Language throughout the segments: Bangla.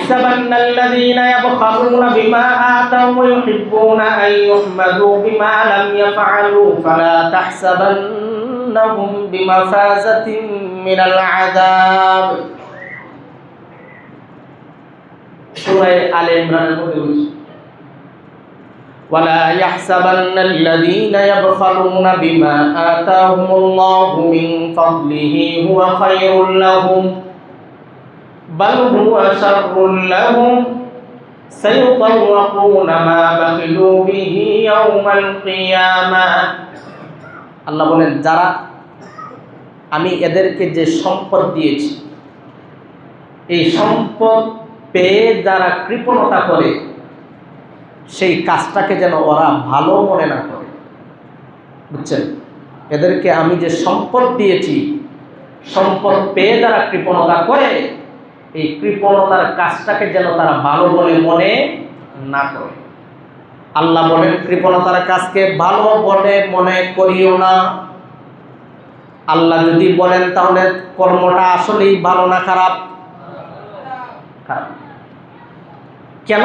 يحسبن الذين يبخلون بما آتاهم ويحبون أن يحمدوا بما لم يفعلوا فلا تحسبنهم بمفازة من العذاب سورة آل عمران ولا يحسبن الذين يبخلون بما آتاهم الله من فضله هو خير لهم بل هو شر لهم سيطوقون ما بخلوا به يوم القيامة আল্লাহ বলেন যারা আমি এদেরকে যে সম্পদ দিয়েছি এই সম্পদ পেয়ে যারা কৃপণতা করে সেই কাজটাকে যেন ওরা ভালো মনে না করে বুঝছেন এদেরকে আমি যে সম্পদ দিয়েছি সম্পদ পেয়ে যারা কৃপণতা করে এই কৃপণতার কাজটাকে যেন তারা ভালো বলে মনে না করে আল্লাহ বলেন কৃপণতার কাজকে ভালো বলে মনে করিও না আল্লাহ যদি বলেন তাহলে কর্মটা আসলেই ভালো না খারাপ খারাপ কেন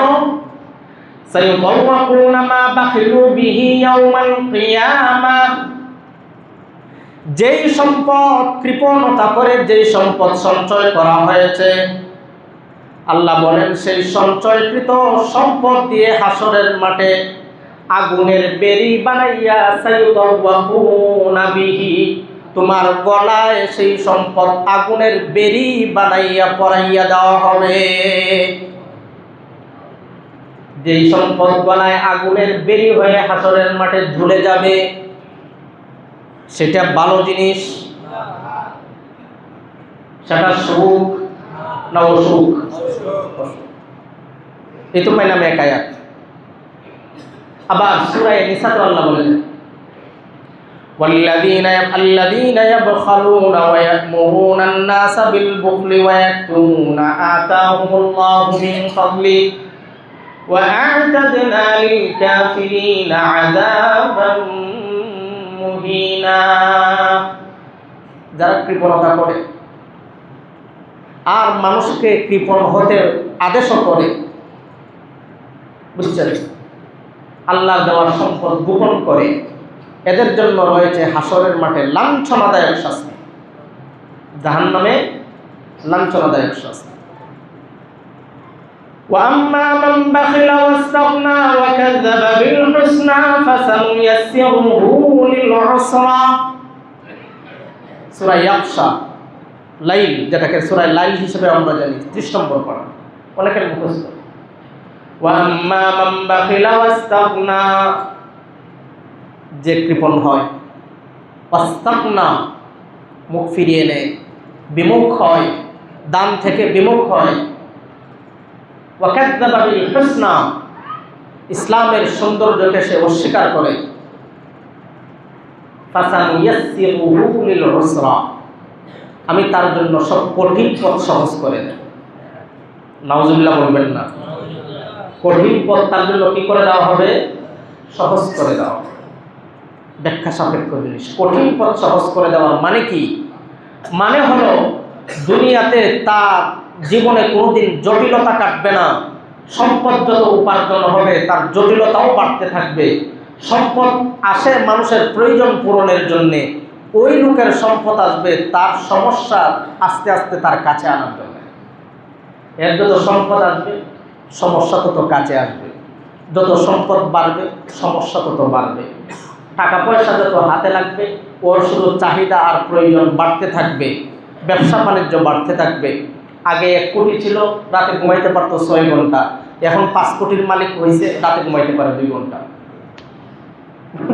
সায়ুতাওয়াকুনা মা বাখিলু বিহি ইয়াউমাল কিয়ামাহ যেই সম্পদ কৃপণতা করে যেই সম্পদ সঞ্চয় করা হয়েছে আল্লাহ বলেন সেই সঞ্চয়কৃত সম্পদ দিয়ে হাসরের মাঠে আগুনের বেড়ি বানাইয়া সায়ুতাওয়াকুনা বিহি তোমার গলায় সেই সম্পদ আগুনের বেড়ি বানাইয়া পরাইয়া দেওয়া হবে যেই সম্পদ গলায় আগুনের বেড়ি হয়ে হাসরের মাঠে ঝুলে যাবে সেটা ভালো জিনিস সেটা সুখ না অসুখ এই তো পাইলাম এক আয়াত আবার সূরা নিসাতে আল্লাহ বলেন الذين يبخلون ويأمرون الناس بالبخل ويكتمون آتاهم الله من فضله وأعتدنا للكافرين عذابا مهينا যারা কৃপণতা করে আর মানুষকে কৃপণ হতে আদেশও করে বুঝছেন আল্লাহর দেওয়া সম্পদ গোপন করে এদের জন্য রয়েছে হাসরের মাঠে লাঞ্ছনাদায়ক শাস্তি জাহান্নামে লাঞ্ছনাদায়ক শাস্তি وأما من بخل واستغنى وكذب بالحسنى فسنيسره للعسرى সূরা ইয়াকশা লাইল যেটাকে সূরা লাইল হিসেবে আমরা জানি 30 নম্বর পারা অনেকের মুখস্থ وأما من بخل واستغنى যে কৃপণ হয় ওয়াস্তাগনা মুখ ফিরিয়ে নেয় বিমুখ হয় দান থেকে বিমুখ হয় ওয়াকাযযাবা বিল হুসনা ইসলামের সৌন্দর্যকে সে অস্বীকার করে ফাসানুয়াসসিরুহু লিল উসরা আমি তার জন্য সব কঠিন পথ সহজ করে দেব নাউজুবিল্লাহ বলবেন না কঠিন পথ তার জন্য কি করে দেওয়া হবে সহজ করে দেওয়া ব্যাখ্যা সাপেক্ষ জিনিস কঠিন পথ সহজ করে দেওয়ার মানে কি মানে হলো দুনিয়াতে তার জীবনে কোনোদিন জটিলতা কাটবে না সম্পদ যত উপার্জন হবে তার জটিলতাও বাড়তে থাকবে সম্পদ আসে মানুষের প্রয়োজন পূরণের জন্য ওই লোকের সম্পদ আসবে তার সমস্যা আস্তে আস্তে তার কাছে আনার জন্য এর যত সম্পদ আসবে সমস্যা তত কাছে আসবে যত সম্পদ বাড়বে সমস্যা তত বাড়বে টাকা পয়সা যত হাতে লাগবে ওর শুধু চাহিদা আর প্রয়োজন বাড়তে থাকবে ব্যবসা বাণিজ্য বাড়তে থাকবে আগে 1 কোটি ছিল রাতে ঘুমাইতে পারতো 6 ঘন্টা এখন 5 কোটির মালিক হয়েছে রাতে ঘুমাইতে পারে 2 ঘন্টা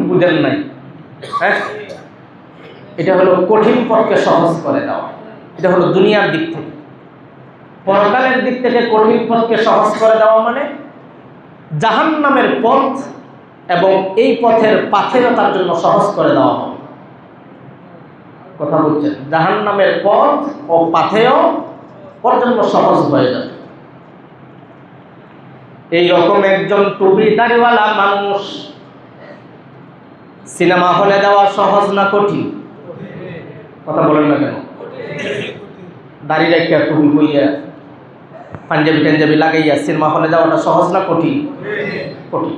বুঝেন নাই হ্যাঁ এটা হলো কঠিন পথকে সহজ করে দেওয়া এটা হলো দুনিয়ার দিক থেকে পরকালের দিক থেকে কঠিন পথকে সহজ করে দেওয়া মানে জাহান্নামের পথ এবং এই পথের পাথেয়তার জন্য সহজ করে দেওয়া হবে কথা বলছেন জাহান্নামের পথ ও পাথেয় ওর জন্য সহজ হয়ে যাবে এই রকম একজন টুপি দাড়িওয়ালা মানুষ সিনেমা হলে দেওয়া সহজ না কঠিন কথা বলেন না কেন দাড়ি রেখে টুপি বইয়া পাঞ্জাবি টাঞ্জাবি লাগাইয়া সিনেমা হলে যাওয়াটা সহজ না কঠিন? কঠিন।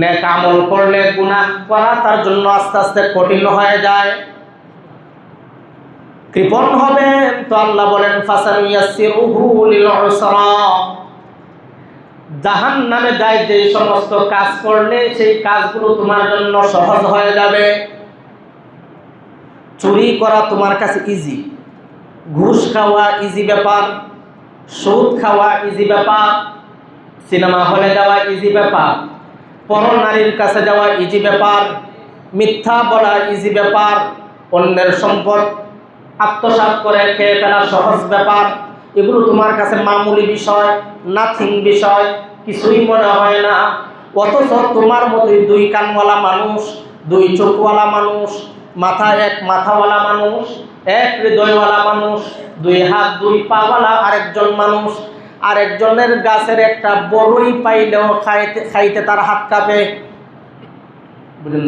নেক আমল করলে গুনাহ করা তার জন্য আস্তে আস্তে কঠিন হয়ে যায়, কৃপণ হবে। তো আল্লাহ বলেন ফাসানুয়াসসিরুহু লিল উসরা, জাহান্নামে যায় যে সমস্ত কাজ করলে সেই কাজগুলো তোমার জন্য সহজ হয়ে যাবে। চুরি করা তোমার কাছে ইজি, ঘুষ খাওয়া ইজি ব্যাপার, সুদ খাওয়া ইজি ব্যাপার, সিনেমা হলে যাওয়া ইজি ব্যাপার, পর নারীর কাছে যাওয়া ইজি ব্যাপার, মিথ্যা বলা ইজি ব্যাপার, অন্যের সম্পদ আত্মসাৎ করে খেয়ে ফেলা সহজ ব্যাপার। এগুলো তোমার কাছে মামুলি বিষয়, নাথিং বিষয়, কিছুই মনে হয় না। অথচ তোমার মতোই দুই কানওয়ালা মানুষ, দুই চোখওয়ালা মানুষ, এক মাথাওয়ালা মানুষ, এক হৃদয়ওয়ালা মানুষ, দুই হাত দুই পাওয়ালা আরেকজন মানুষ, আরেকজনের গাছের একটা বড়ই পাইলেও খাইতে তার হাত কাঁপে। বুঝলেন?